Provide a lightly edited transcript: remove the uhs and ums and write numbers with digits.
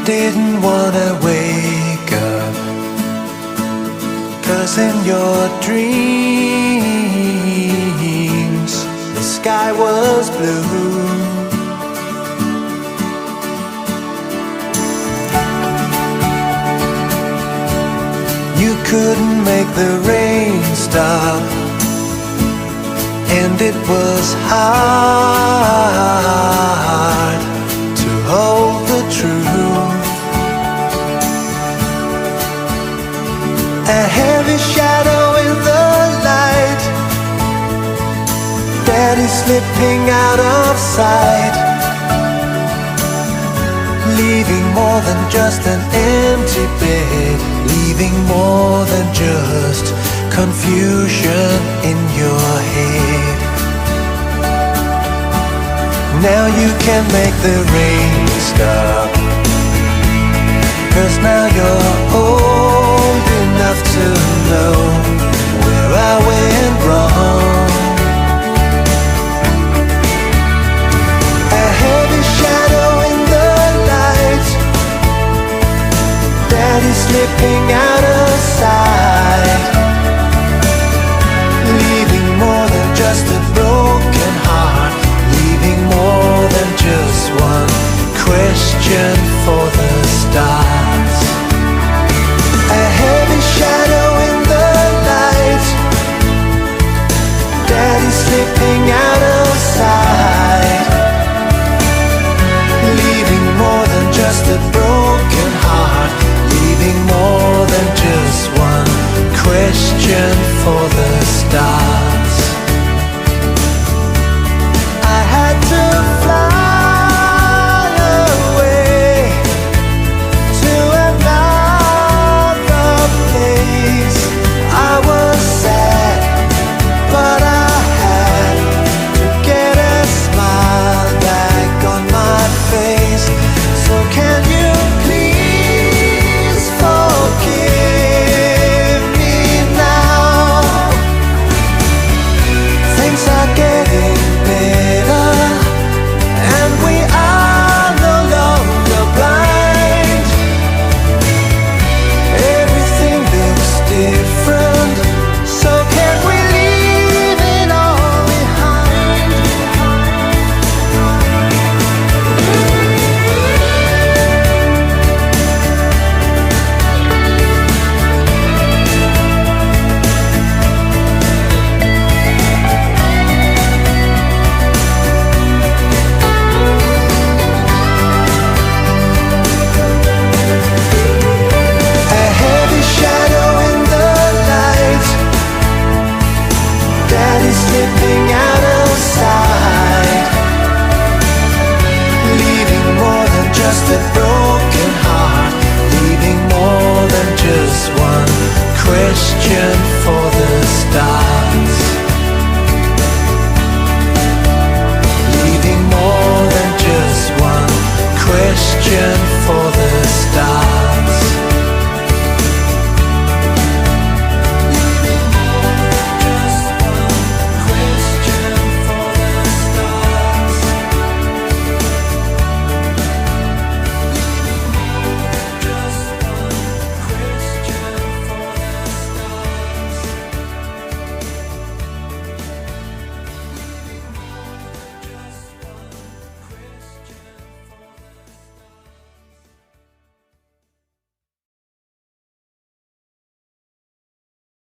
didn't wanna wake up, 'cause in your dreams the sky was blue. You couldn't make the rain stop, and it was hard to hold the truth. A heavy shadow in the light, Daddy slipping out of sight, leaving more than just an empty bed, leaving more than just confusion in your head. Now you can make the rain stop, 'cause now you're old enough to know where I went wrong. A heavy shadow in the light, Daddy slipping out